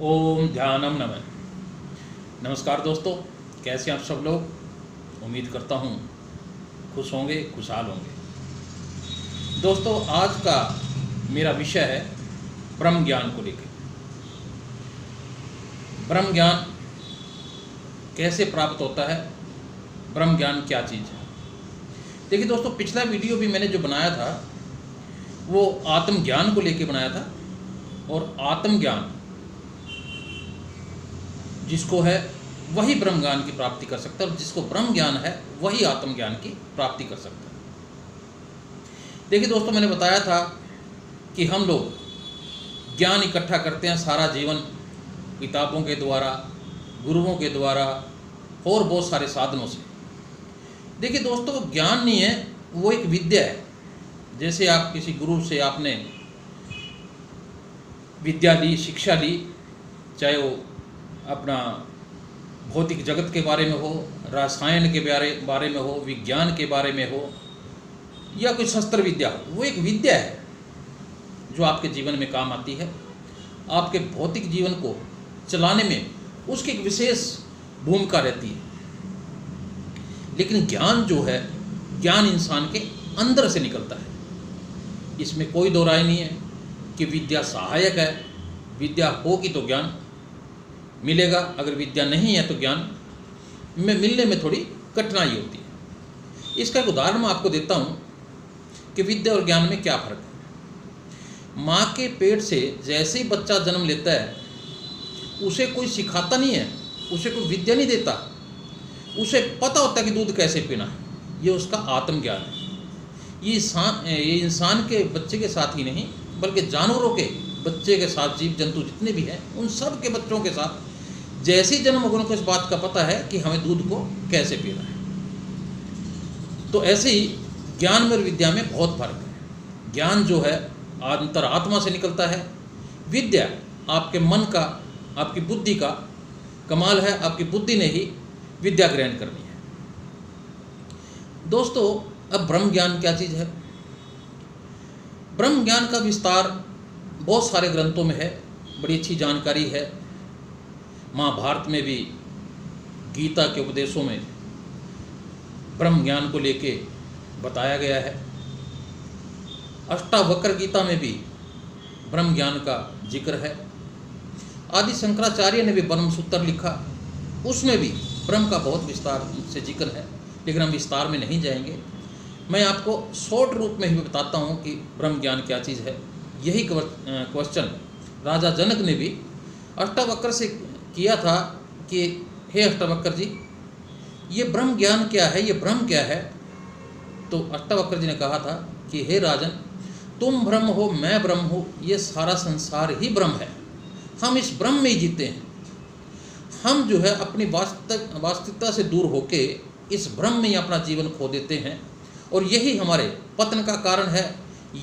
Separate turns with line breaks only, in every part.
ओम ध्यानम नमः। नमस्कार दोस्तों, कैसे हैं आप सब लोग। उम्मीद करता हूँ खुश होंगे, खुशहाल होंगे। दोस्तों, आज का मेरा विषय है ब्रह्म ज्ञान को लेकर। ब्रह्म ज्ञान कैसे प्राप्त होता है, ब्रह्म ज्ञान क्या चीज़ है। देखिए दोस्तों, पिछला वीडियो भी मैंने जो बनाया था वो आत्मज्ञान को लेकर बनाया था, और आत्मज्ञान जिसको है वही ब्रह्म ज्ञान की प्राप्ति कर सकता है, और जिसको ब्रह्म ज्ञान है वही आत्मज्ञान की प्राप्ति कर सकता है। देखिए दोस्तों, मैंने बताया था कि हम लोग ज्ञान इकट्ठा करते हैं सारा जीवन किताबों के द्वारा, गुरुओं के द्वारा और बहुत सारे साधनों से। देखिए दोस्तों, ज्ञान नहीं है, वो एक विद्या है। जैसे आप किसी गुरु से आपने विद्या ली, शिक्षा ली, चाहे वो अपना भौतिक जगत के बारे में हो, रसायन के बारे में हो, विज्ञान के बारे में हो, या कोई शस्त्र विद्या हो, वो एक विद्या है जो आपके जीवन में काम आती है। आपके भौतिक जीवन को चलाने में उसकी एक विशेष भूमिका रहती है। लेकिन ज्ञान जो है, ज्ञान इंसान के अंदर से निकलता है। इसमें कोई दो राय नहीं है कि विद्या सहायक है। विद्या होगी तो ज्ञान मिलेगा, अगर विद्या नहीं है तो ज्ञान में मिलने में थोड़ी कठिनाई होती है। इसका एक उदाहरण मैं आपको देता हूँ कि विद्या और ज्ञान में क्या फ़र्क है। माँ के पेट से जैसे ही बच्चा जन्म लेता है, उसे कोई सिखाता नहीं है, उसे कोई विद्या नहीं देता, उसे पता होता है कि दूध कैसे पीना है। ये उसका आत्मज्ञान है। ये इंसान के बच्चे के साथ ही नहीं, बल्कि जानवरों के बच्चे के साथ, जीव जंतु जितने भी हैं, उन सब के बच्चों के साथ जैसे ही जन्म होगा उनको इस बात का पता है कि हमें दूध को कैसे पीना है। तो ऐसे ही ज्ञान में और विद्या में बहुत फर्क है। ज्ञान जो है अंतरात्मा से निकलता है। विद्या आपके मन का, आपकी बुद्धि का कमाल है। आपकी बुद्धि ने ही विद्या ग्रहण करनी है। दोस्तों, अब ब्रह्म ज्ञान क्या चीज़ है। ब्रह्म ज्ञान का विस्तार बहुत सारे ग्रंथों में है, बड़ी अच्छी जानकारी है। महाभारत में भी, गीता के उपदेशों में ब्रह्म ज्ञान को लेके बताया गया है। अष्टावक्र गीता में भी ब्रह्म ज्ञान का जिक्र है। आदि शंकराचार्य ने भी ब्रह्म सूत्र लिखा, उसमें भी ब्रह्म का बहुत विस्तार से जिक्र है। लेकिन हम विस्तार में नहीं जाएंगे। मैं आपको शॉर्ट रूप में ही बताता हूँ कि ब्रह्म ज्ञान क्या चीज़ है। यही क्वेश्चन राजा जनक ने भी अष्टावक्र से किया था कि हे अष्टावक्र जी, ये ब्रह्म ज्ञान क्या है, ये ब्रह्म क्या है। तो अष्टावक्र जी ने कहा था कि हे राजन, तुम ब्रह्म हो, मैं ब्रह्म हूँ, ये सारा संसार ही ब्रह्म है। हम इस ब्रह्म में ही जीते हैं। हम जो है अपनी वास्तविकता से दूर होके इस ब्रह्म में ही अपना जीवन खो देते हैं, और यही हमारे पतन का कारण है।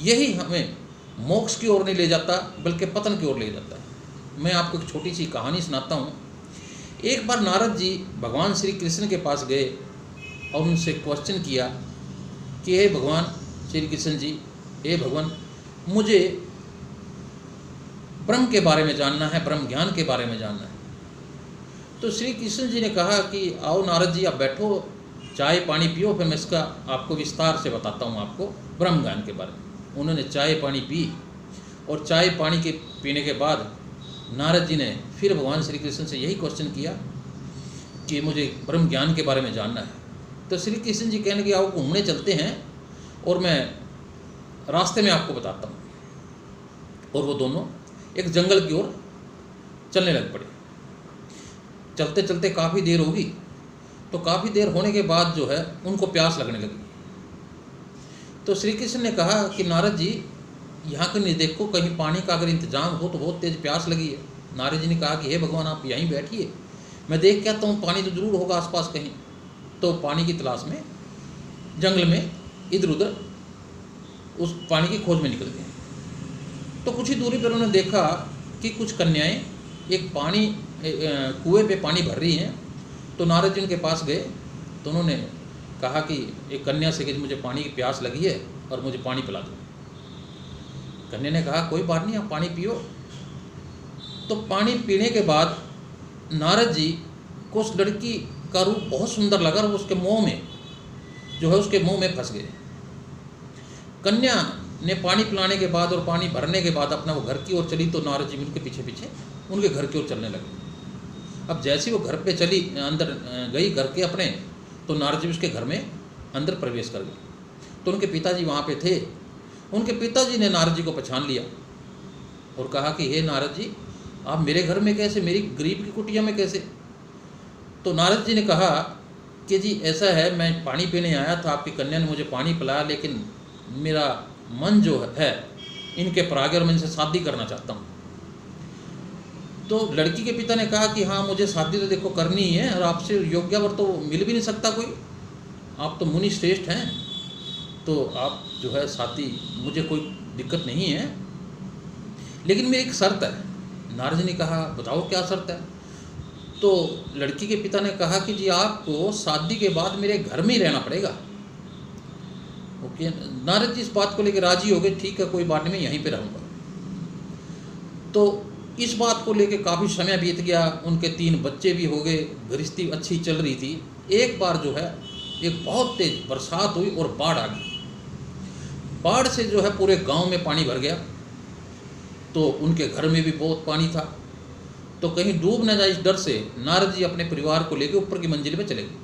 यही हमें मोक्ष की ओर नहीं ले जाता, बल्कि पतन की ओर ले जाता है। मैं आपको एक छोटी सी कहानी सुनाता हूँ। एक बार नारद जी भगवान श्री कृष्ण के पास गए और उनसे क्वेश्चन किया कि हे भगवान श्री कृष्ण जी, हे भगवान, मुझे ब्रह्म के बारे में जानना है, ब्रह्म ज्ञान के बारे में जानना है। तो श्री कृष्ण जी ने कहा कि आओ नारद जी, आप बैठो, चाय पानी पियो, फिर मैं इसका आपको विस्तार से बताता हूँ आपको ब्रह्म ज्ञान के बारे में। उन्होंने चाय पानी पी, और चाय पानी के पीने के बाद नारद जी ने फिर भगवान श्री कृष्ण से यही क्वेश्चन किया कि मुझे ब्रह्म ज्ञान के बारे में जानना है। तो श्री कृष्ण जी कहने कि आओ घूमने चलते हैं, और मैं रास्ते में आपको बताता हूँ। और वो दोनों एक जंगल की ओर चलने लग पड़े। चलते चलते काफ़ी देर होगी, तो काफ़ी देर होने के बाद जो है उनको प्यास लगने लगी। तो श्री कृष्ण ने कहा कि नारद जी, यहाँ के नहीं देखो, कहीं पानी का अगर इंतजाम हो तो बहुत तेज़ प्यास लगी है। नारद जी ने कहा कि हे भगवान, आप यहीं बैठिए, मैं देख के आता हूँ, पानी तो जरूर होगा आसपास कहीं। तो पानी की तलाश में जंगल में इधर उधर उस पानी की खोज में निकल गए। तो कुछ ही दूरी पर उन्होंने देखा कि कुछ कन्याएं एक कुएं पे पानी भर रही हैं। तो नारद जी उनके पास गए, तो उन्होंने कहा कि एक कन्या से कि मुझे पानी की प्यास लगी है और मुझे पानी पिला दो। कन्या ने कहा कोई बात नहीं, आप पानी पियो। तो पानी पीने के बाद नारद जी को उस लड़की का रूप बहुत सुंदर लगा और उसके मुंह में जो है उसके मुंह में फंस गए। कन्या ने पानी पिलाने के बाद और पानी भरने के बाद अपना वो घर की ओर चली, तो नारद जी उनके पीछे पीछे उनके घर की ओर चलने लगे। अब जैसे वो घर पे चली, अंदर गई घर के अपने, तो नारद जी उसके घर में अंदर प्रवेश कर गए। तो उनके पिताजी वहाँ पे थे। उनके पिताजी ने नारद जी को पहचान लिया और कहा कि हे नारद जी, आप मेरे घर में कैसे, मेरी गरीब की कुटिया में कैसे? तो नारद जी ने कहा कि जी ऐसा है, मैं पानी पीने आया था, आपकी कन्या ने मुझे पानी पिलाया, लेकिन मेरा मन जो है इनके पर आ गया और मैं इनसे शादी करना चाहता हूँ। तो लड़की के पिता ने कहा कि हाँ, मुझे शादी तो देखो करनी ही है और आपसे योग्य वर तो मिल भी नहीं सकता कोई, आप तो मुनि श्रेष्ठ हैं, तो आप जो है शादी, मुझे कोई दिक्कत नहीं है, लेकिन मेरी एक शर्त है। नारद जी ने कहा बताओ क्या शर्त है? तो लड़की के पिता ने कहा कि जी आपको शादी के बाद मेरे घर में ही रहना पड़ेगा। ओके, नारद जी इस बात को लेकर राजी हो गए, ठीक है कोई बात नहीं, मैं यहीं पे रहूँगा। तो इस बात को लेकर काफ़ी समय बीत गया, उनके 3 बच्चे भी हो गए, गृहस्थी अच्छी चल रही थी। एक बार जो है एक बहुत तेज बरसात हुई और बाढ़ आ गई। बाढ़ से जो है पूरे गांव में पानी भर गया, तो उनके घर में भी बहुत पानी था। तो कहीं डूब न जाए इस डर से नारद जी अपने परिवार को लेकर ऊपर की मंजिल पे चले गए,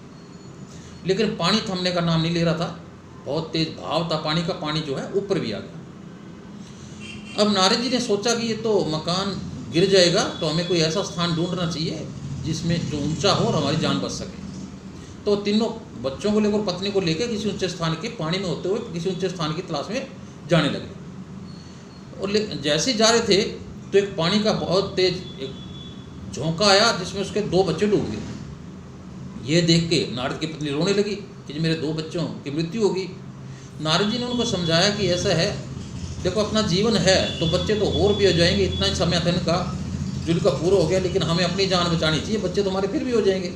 लेकिन पानी थमने का नाम नहीं ले रहा था, बहुत तेज भाव था पानी का, पानी जो है ऊपर भी आ गया। अब नारद जी ने सोचा कि ये तो मकान गिर जाएगा, तो हमें कोई ऐसा स्थान ढूंढना चाहिए जिसमें जो ऊंचा हो और हमारी जान बच सके। तो तीनों बच्चों को लेकर, पत्नी को लेकर किसी ऊंचे स्थान के, पानी में होते हुए किसी ऊंचे स्थान की तलाश में जाने लगे। और जैसे जा रहे थे तो एक पानी का बहुत तेज एक झोंका आया जिसमें उसके 2 बच्चे डूब गए। ये देख के नारद की पत्नी रोने लगी कि मेरे 2 बच्चों की मृत्यु होगी। नारद जी ने उनको समझाया कि ऐसा है, देखो अपना जीवन है तो बच्चे तो और भी हो जाएंगे, इतना ही समय था इनका जिनका पूरा हो गया, लेकिन हमें अपनी जान बचानी चाहिए, बच्चे तो हमारे फिर भी हो जाएंगे।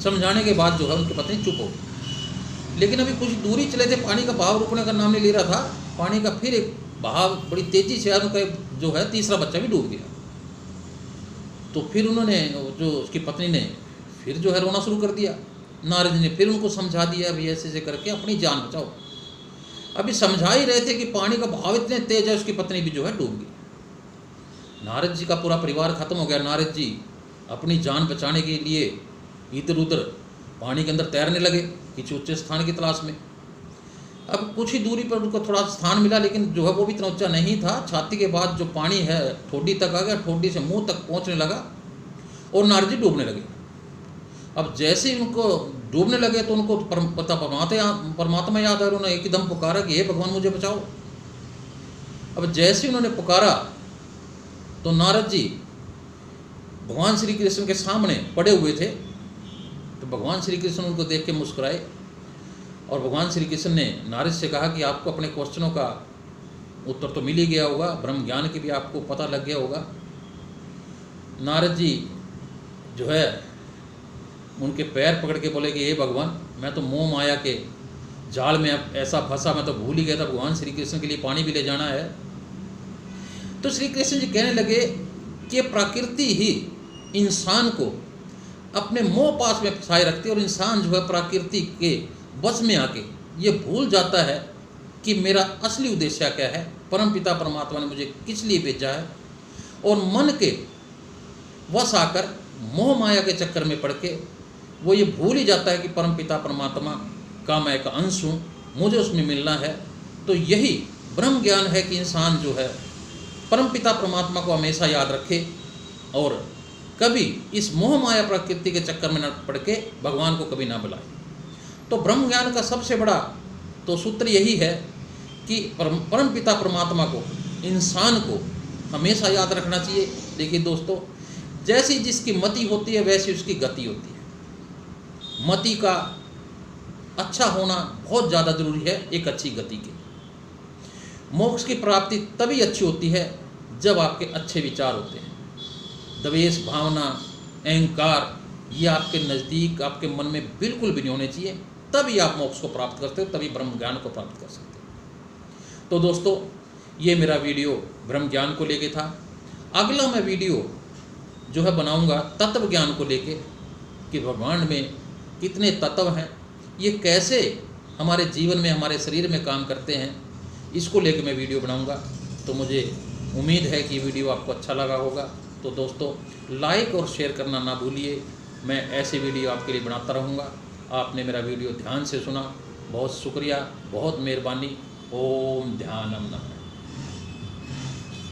समझाने के बाद जो है उनकी पत्नी चुप हो गई। लेकिन अभी कुछ दूरी चले थे, पानी का बहाव रुकने का नाम नहीं ले रहा था, पानी का फिर एक बहाव बड़ी तेज़ी से आया, उनका जो है तीसरा बच्चा भी डूब गया। तो फिर उन्होंने, जो उसकी पत्नी ने फिर जो है रोना शुरू कर दिया। नारद जी ने फिर उनको समझा दिया, अभी ऐसे ऐसे करके अपनी जान बचाओ। अभी समझा ही रहे थे कि पानी का बहाव इतने तेज है, उसकी पत्नी भी जो है डूब गई। नारद जी का पूरा परिवार खत्म हो गया। नारद जी अपनी जान बचाने के लिए इधर उधर पानी के अंदर तैरने लगे किसी ऊंचे स्थान की तलाश में। अब कुछ ही दूरी पर उनको थोड़ा स्थान मिला, लेकिन जो है वो भी इतना ऊंचा नहीं था। छाती के बाद जो पानी है ठोडी तक आ गया, ठोडी से मुंह तक पहुंचने लगा और नारद जी डूबने लगे। अब जैसे ही उनको डूबने लगे तो उनको परमात्मा याद आया। उन्होंने एकदम पुकारा कि हे भगवान मुझे बचाओ। अब जैसे उन्होंने पुकारा तो नारद जी भगवान श्री कृष्ण के सामने पड़े हुए थे। तो भगवान श्री कृष्ण उनको देख के मुस्कुराए और भगवान श्री कृष्ण ने नारद से कहा कि आपको अपने क्वेश्चनों का उत्तर तो मिल ही गया होगा, ब्रह्म ज्ञान की भी आपको पता लग गया होगा। नारद जी जो है उनके पैर पकड़ के बोले कि हे भगवान, मैं तो मोह माया के जाल में अब ऐसा फंसा, मैं तो भूल ही गया था भगवान श्री कृष्ण के लिए पानी भी ले जाना है। तो श्री कृष्ण जी कहने लगे कि प्रकृति ही इंसान को अपने मोह पास में फंसाए रखती है और इंसान जो है प्रकृति के वश में आके ये भूल जाता है कि मेरा असली उद्देश्य क्या है, परमपिता परमात्मा ने मुझे किस लिए भेजा है। और मन के वश आकर मोह माया के चक्कर में पड़ के वो ये भूल ही जाता है कि परमपिता परमात्मा का मैं एक अंश हूँ, मुझे उसमें मिलना है। तो यही ब्रह्म ज्ञान है कि इंसान जो है परमपिता परमात्मा को हमेशा याद रखे और कभी इस मोह माया प्रकृति के चक्कर में न पड़ के भगवान को कभी ना बुलाए। तो ब्रह्म ज्ञान का सबसे बड़ा तो सूत्र यही है कि परमपिता परमात्मा को, इंसान को हमेशा याद रखना चाहिए। देखिए दोस्तों, जैसी जिसकी मति होती है वैसी उसकी गति होती है। मति का अच्छा होना बहुत ज़्यादा ज़रूरी है एक अच्छी गति की। मोक्ष की प्राप्ति तभी अच्छी होती है जब आपके अच्छे विचार होते हैं। द्वेष भावना, अहंकार ये आपके नज़दीक, आपके मन में बिल्कुल भी नहीं होने चाहिए, तभी आप मोक्ष को प्राप्त करते हो, तभी ब्रह्म ज्ञान को प्राप्त कर सकते हो। तो दोस्तों, ये मेरा वीडियो ब्रह्म ज्ञान को लेके था। अगला मैं वीडियो जो है बनाऊंगा तत्व ज्ञान को लेके कि ब्रह्मांड में कितने तत्व हैं, ये कैसे हमारे जीवन में हमारे शरीर में काम करते हैं, इसको लेके मैं वीडियो बनाऊंगा। तो मुझे उम्मीद है कि ये वीडियो आपको अच्छा लगा होगा। तो दोस्तों लाइक और शेयर करना ना भूलिए। मैं ऐसे वीडियो आपके लिए बनाता रहूँगा। आपने मेरा वीडियो ध्यान से सुना, बहुत शुक्रिया, बहुत मेहरबानी। ओम ध्यानम नमः।